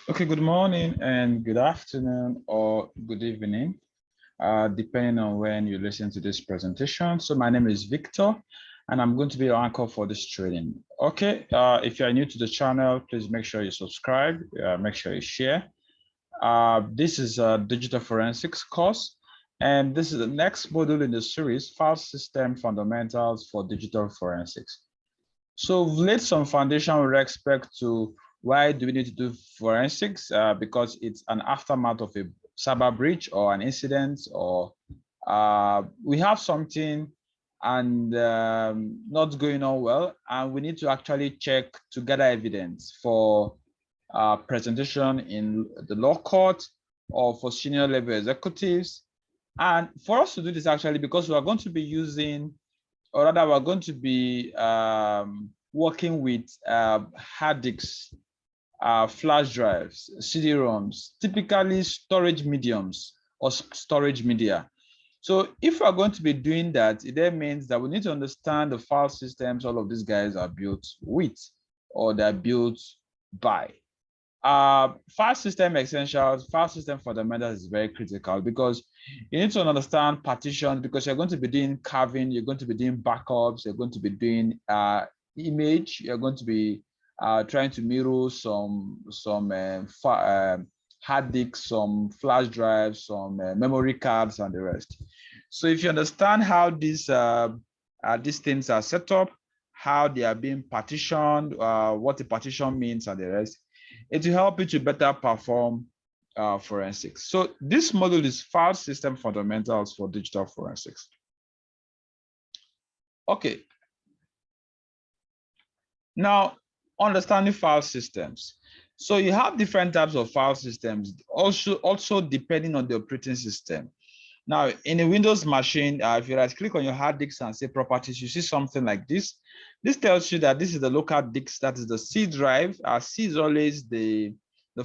Okay, good morning and good afternoon or good evening, depending on when you listen to this presentation. So my name is Victor, and I'm going to be your anchor for this training. Okay, if you are new to the channel, please make sure you subscribe, make sure you share. This is a digital forensics course, and this is the next module in the series, File System Fundamentals for Digital Forensics. So we've laid some foundation with respect to why do we need to do forensics? Because it's an aftermath of a cyber breach or an incident, or we have something and not going on well, and we need to actually check to gather evidence for presentation in the law court or for senior level executives. And for us to do this actually, because we are going to be using, or rather we're going to be working with hard disks, flash drives, CD-ROMs, typically storage mediums or storage media. So if we're going to be doing that, it then means that we need to understand the file systems all of these guys are built with or they're built by. File system essentials, file system fundamentals is very critical because you need to understand partition, because you're going to be doing carving, you're going to be doing backups, you're going to be doing image, you're going to be trying to mirror some hard disks, some flash drives, some memory cards, and the rest. So if you understand how these things are set up, how they are being partitioned, what the partition means, and the rest, it will help you to better perform forensics. So this module is File System Fundamentals for Digital Forensics. Okay. Now, understanding file systems. So you have different types of file systems, also depending on the operating system. Now, in a Windows machine, if you right click on your hard disk and say properties, you see something like this. This tells you that this is the local disk, that is the C drive. C is always the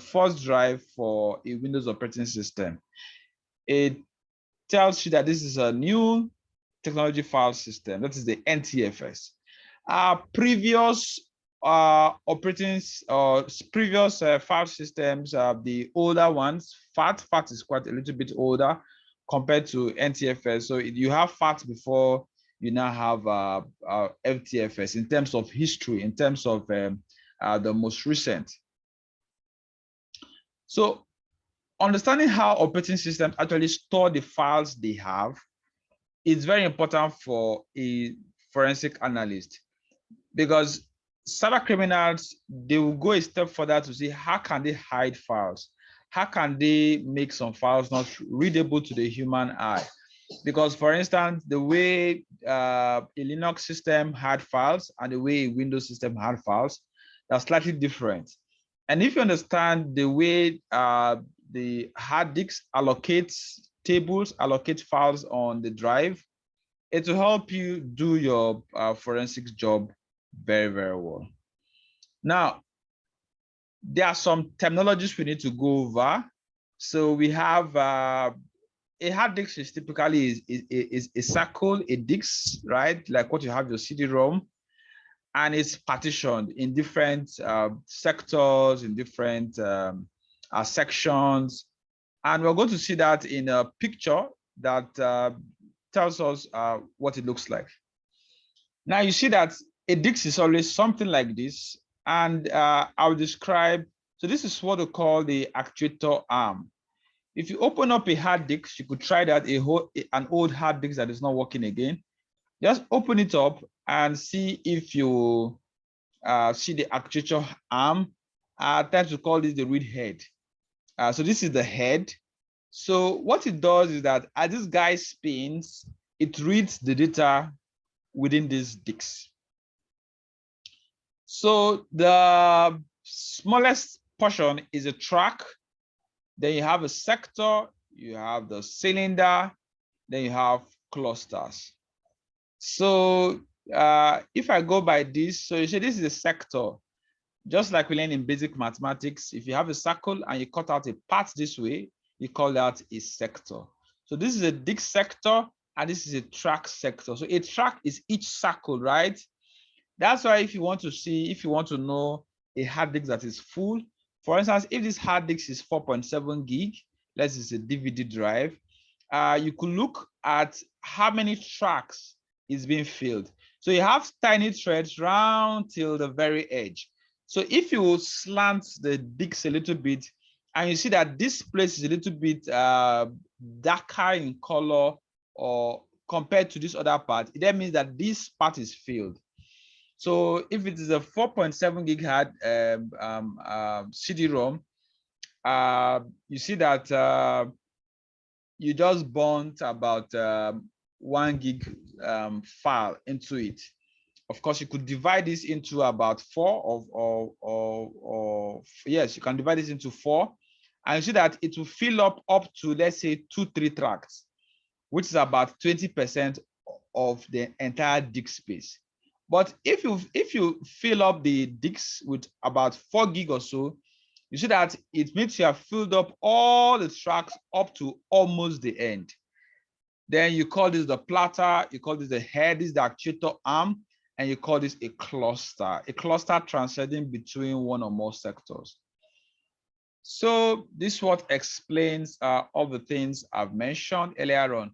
first drive for a Windows operating system. It tells you that this is a new technology file system, that is the NTFS. Previous previous file systems, the older ones, FAT is quite a little bit older compared to NTFS. So you have FAT before you now have FTFS in terms of history, in terms of the most recent. So understanding how operating systems actually store the files they have is very important for a forensic analyst, because cyber criminals, they will go a step further to see how can they hide files, how can they make some files not readable to the human eye. Because for instance, the way a Linux system had files and the way a Windows system had files, are slightly different. And if you understand the way the hard disk allocates tables, allocate files on the drive, it will help you do your forensics job very, very well. Now, there are some terminologies we need to go over. So we have a hard disk is typically is a circle, a disk, right? Like what you have your CD-ROM, and it's partitioned in different sectors, in different sections. And we're going to see that in a picture that tells us what it looks like. Now you see that a disk is always something like this, and I'll describe. So this is what we call the actuator arm. If you open up a hard disk, you could try that, an old hard disk that is not working again. Just open it up and see if you see the actuator arm. I tend to call this the read head. So this is the head. So what it does is that as this guy spins, it reads the data within this disk. So the smallest portion is a track. Then you have a sector, you have the cylinder, then you have clusters. So if I go by this, so you see this is a sector. Just like we learned in basic mathematics, if you have a circle and you cut out a part this way, you call that a sector. So this is a disk sector and this is a track sector. So a track is each circle, right? That's why if you want to see, if you want to know a hard disk that is full, For instance, if this hard disk is 4.7 gig, let's say it's a DVD drive, you could look at how many tracks is being filled. So you have tiny threads round till the very edge. So if you slant the disk a little bit, and you see that this place is a little bit darker in color or compared to this other part, that means that this part is filled. So if it is a 4.7 gig hard CD-ROM, you see that you just burnt about 1 gig file into it. Of course, you could divide this into about four or yes, you can divide this into 4, and you see that it will fill up to, let's say, 2-3 tracks, which is about 20% of the entire disk space. But if you fill up the disks with about 4 gig or so, you see that it means you have filled up all the tracks up to almost the end. Then you call this the platter, you call this the head, this is the actuator arm, and you call this a cluster transcending between one or more sectors. So this is what explains all the things I've mentioned earlier on.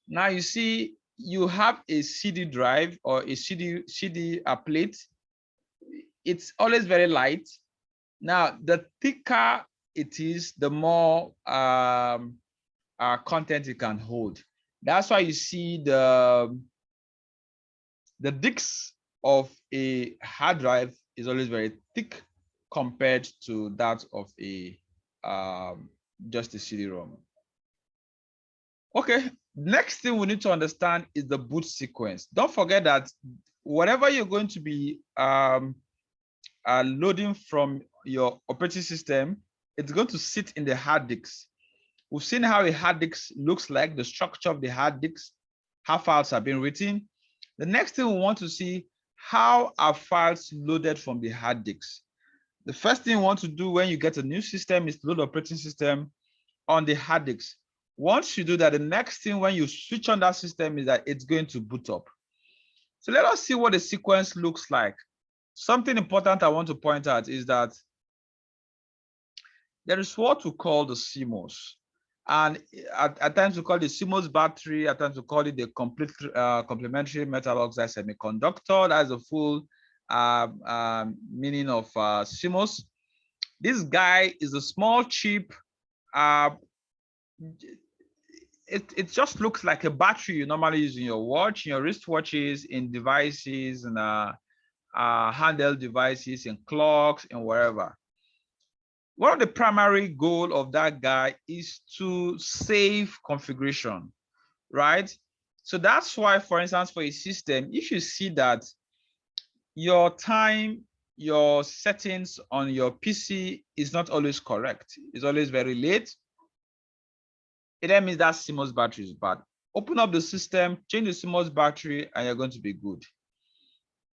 Now you see, you have a CD drive or a CD plate. It's always very light. Now, the thicker it is, the more content it can hold. That's why you see the disks of a hard drive is always very thick compared to that of a just a CD-ROM. Okay, next thing we need to understand is the boot sequence. Don't forget that whatever you're going to be loading from your operating system, it's going to sit in the hard disk. We've seen how a hard disk looks like, the structure of the hard disk, how files have been written. The next thing we want to see, how are files loaded from the hard disk? The first thing you want to do when you get a new system is to load the operating system on the hard disk. Once you do that, the next thing when you switch on that system is that it's going to boot up. So let us see what the sequence looks like. Something important I want to point out is that there is what we call the CMOS. And at times we call it the CMOS battery, at times we call it the complementary metal oxide semiconductor. That's the full meaning of CMOS. This guy is a small chip. It just looks like a battery you normally use in your watch, in your wristwatches, in devices, and handheld devices, in clocks, and wherever. One of the primary goals of that guy is to save configuration, right? So that's why, for instance, for a system, if you see that your time, your settings on your PC is not always correct, it's always very late, it means that CMOS battery is bad. Open up the system, change the CMOS battery, and you're going to be good.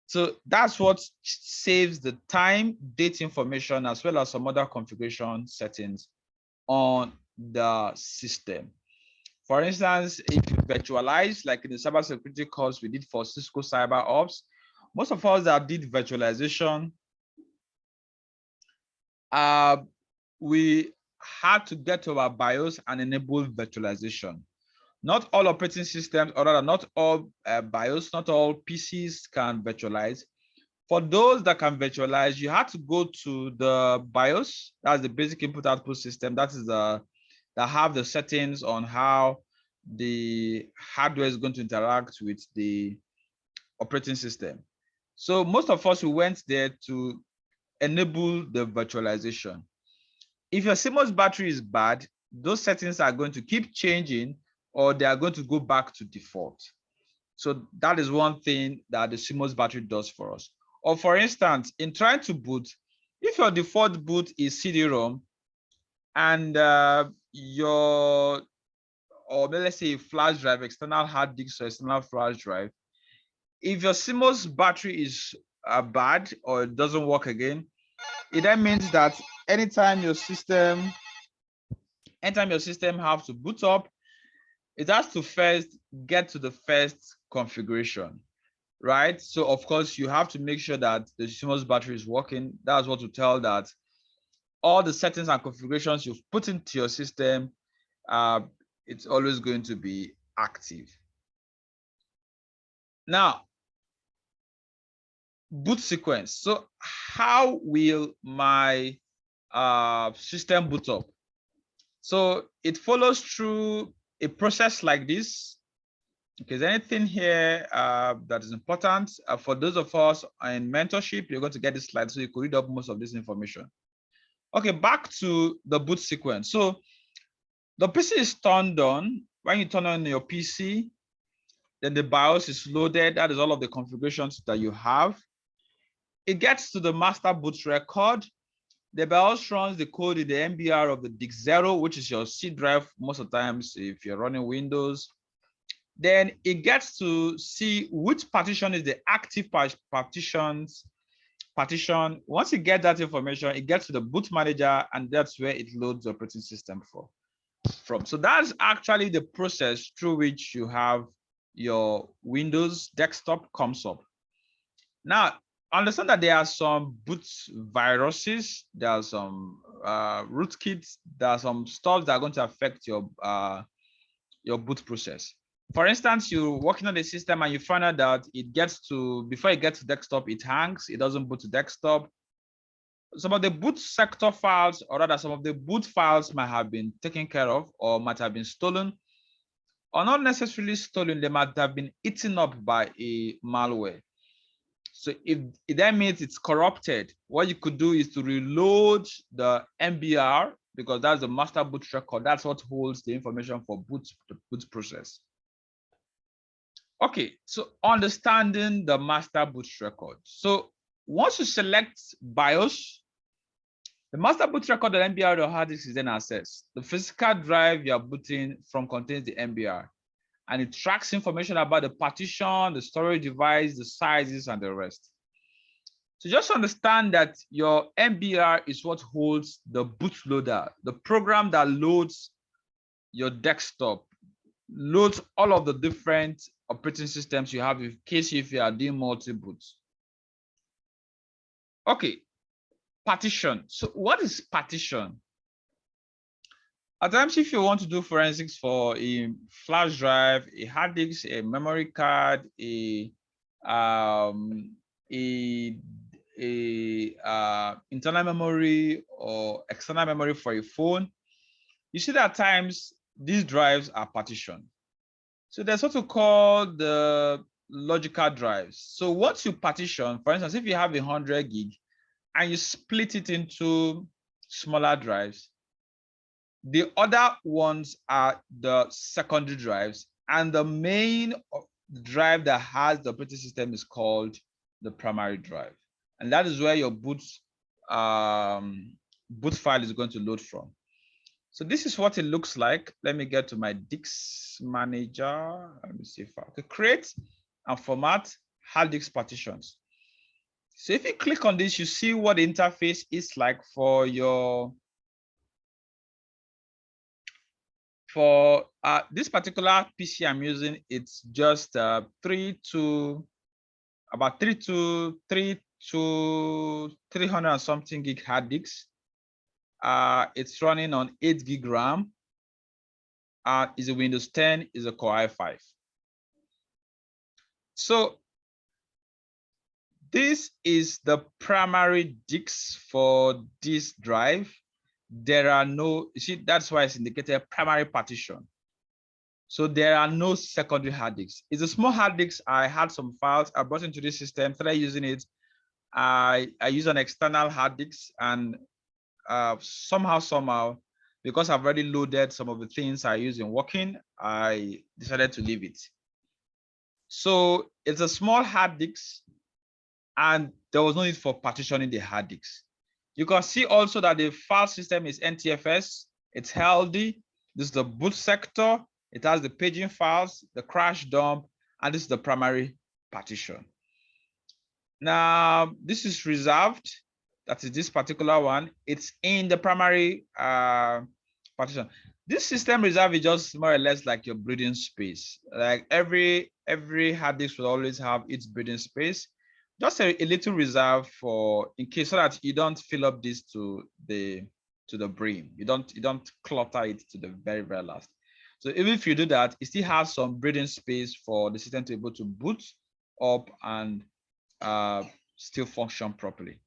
So that's what saves the time, date information, as well as some other configuration settings on the system. For instance, if you virtualize, like in the cybersecurity course we did for Cisco Cyber Ops, most of us that did virtualization, we had to get to our BIOS and enable virtualization. Not all operating systems, or rather not all BIOS, not all PCs can virtualize. For those that can virtualize, you have to go to the BIOS, that's the basic input output system. That is that have the settings on how the hardware is going to interact with the operating system. So most of us, we went there to enable the virtualization. If your CMOS battery is bad, those settings are going to keep changing, or they are going to go back to default. So that is one thing that the CMOS battery does for us. Or for instance, in trying to boot, if your default boot is CD-ROM and or let's say a flash drive, external hard disk or external flash drive, if your CMOS battery is bad or it doesn't work again, it then means that anytime your system have to boot up, it has to first get to the first configuration, right? So of course you have to make sure that the CMOS battery is working. That's what to tell that all the settings and configurations you've put into your system, it's always going to be active. Now, boot sequence. So how will my system boot up? So it follows through a process like this. Okay, is there anything here that is important? For those of us in mentorship, you're going to get this slide so you could read up most of this information. Okay, back to the boot sequence. So the PC is turned on. When you turn on your PC, then the BIOS is loaded. That is all of the configurations that you have. It gets to the master boot record. The BIOS runs the code in the MBR of the disk0, which is your C drive most of the times if you're running Windows. Then it gets to see which partition is the active partition. Once you get that information, it gets to the boot manager, and that's where it loads the operating system from. So that's actually the process through which you have your Windows desktop comes up. Now, understand that there are some boot viruses, there are some rootkits, there are some stuff that are going to affect your boot process. For instance, you're working on the system and you find out that it gets to, before it gets to desktop, it hangs, it doesn't boot to desktop. Some of the boot sector files, or rather some of the boot files might have been taken care of or might have been stolen, or not necessarily stolen, they might have been eaten up by a malware. So if that means it's corrupted, what you could do is to reload the MBR, because that's the master boot record. That's what holds the information for the boot process. Okay, so understanding the master boot record. So once you select BIOS, the master boot record of MBR or hard disk is then accessed. The physical drive you are booting from contains the MBR, and it tracks information about the partition, the storage device, the sizes, and the rest. So just understand that your MBR is what holds the bootloader, the program that loads your desktop, loads all of the different operating systems you have in case if you are doing multi-boots. Okay, partition. So what is partition? At times, if you want to do forensics for a flash drive, a hard disk, a memory card, internal memory or external memory for a phone, you see that at times these drives are partitioned. So there's what we call the logical drives. So once you partition, for instance, if you have 100 gig and you split it into smaller drives, the other ones are the secondary drives, and the main drive that has the operating system is called the primary drive. And that is where your boot file is going to load from. So this is what it looks like. Let me get to my disk manager. Let me see if I can create and format hard disk partitions. So if you click on this, you see what the interface is like for your this particular PC I'm using. It's just 300 and something gig hard disk. It's running on 8 gig RAM. Is a Windows 10, is a Core i5. So this is the primary disk for this drive. There are no, you see, that's why it's indicated primary partition. So there are no secondary hard disks. It's a small hard disk. I had some files I brought into this system, started using it. I use an external hard disk, and somehow, because I've already loaded some of the things I use in working, I decided to leave it. So it's a small hard disk, and there was no need for partitioning the hard disk. You can see also that the file system is NTFS. It's healthy. This is the boot sector. It has the paging files, the crash dump, and this is the primary partition. Now, this is reserved. That is this particular one. It's in the primary partition. This system reserve is just more or less like your breathing space. Like every hard disk will always have its breathing space. just a little reserve for in case, so that you don't fill up this to the brim. You don't clutter it to the very, very last. So even if you do that, you still have some breathing space for the system to be able to boot up and still function properly.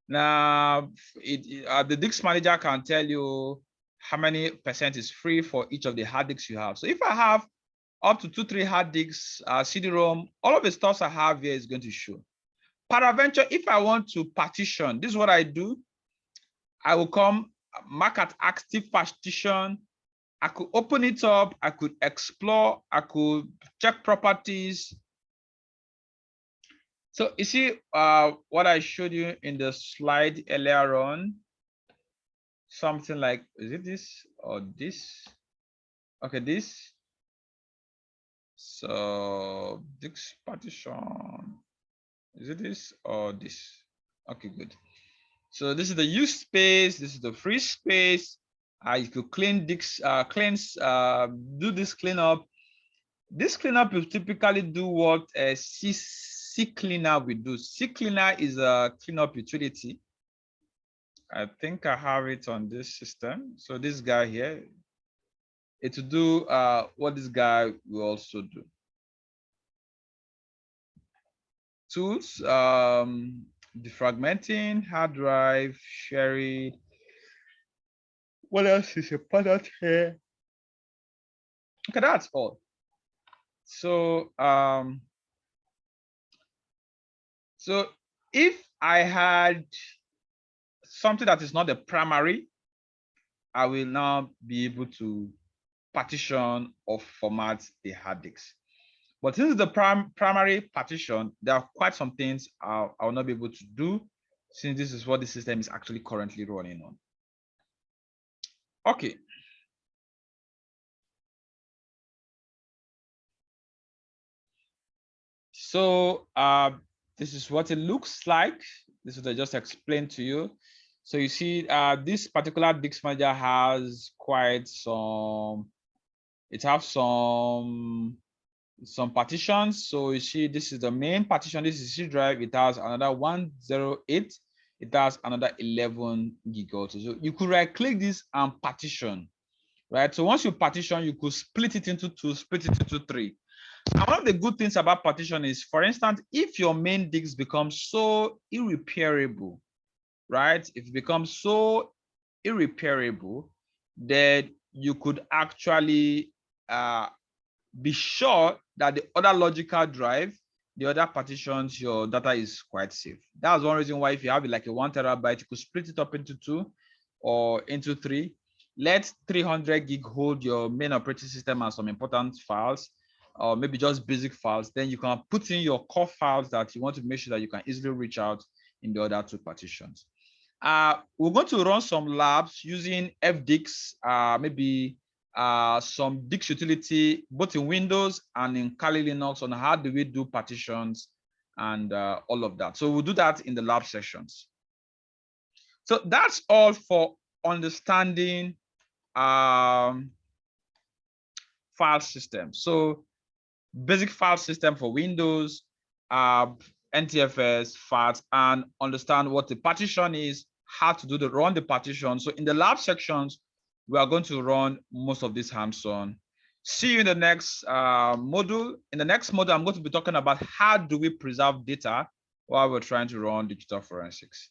Now, the disk manager can tell you how many percent is free for each of the hard disks you have. So if I have up to 2-3 hard disks, CD-ROM, all of the stuff I have here is going to show. Peradventure, if I want to partition, this is what I do. I will come mark at active partition. I could open it up. I could explore. I could check properties. So you see what I showed you in the slide earlier on, something like, is it this or this? Okay, this. So disk partition, is it this or this? Okay, good. So this is the use space. This is the free space. You could clean this, do this cleanup. This cleanup will typically do what a CCleaner will do. CCleaner is a cleanup utility. I think I have it on this system. So this guy here, it will do what this guy will also do. Tools, defragmenting, hard drive, sharing. What else is important here? Okay, that's all. So so if I had something that is not the primary, I will now be able to partition or format the hard disk. But since the primary partition, there are quite some things I will not be able to do, since this is what the system is actually currently running on. Okay. So this is what it looks like. This is what I just explained to you. So you see, this particular disk manager has quite some, it has some partitions. So you see, this is the main partition. This is C drive. It has another 108. It has another 11 gig also. So you could right click this and partition, right? So once you partition, you could split it into 2, split it into 3. And one of the good things about partition is, for instance, if your main disk becomes so irreparable, right? If it becomes so irreparable, then you could actually be sure that the other logical drive, the other partitions, your data is quite safe. That's one reason why, if you have like a 1 terabyte, you could split it up into 2 or into 3. Let 300 gig hold your main operating system and some important files, or maybe just basic files. Then you can put in your core files that you want to make sure that you can easily reach out in the other 2 partitions. We're going to run some labs using FDix, maybe some Dix utility, both in Windows and in Kali Linux, on how do we do partitions and all of that. So we'll do that in the lab sessions. So that's all for understanding file system. So basic file system for Windows, NTFS, FAT, and understand what the partition is, how to run the partition. So in the lab sections, we are going to run most of this hands-on. See you in the next module. In the next module, I'm going to be talking about how do we preserve data while we're trying to run digital forensics.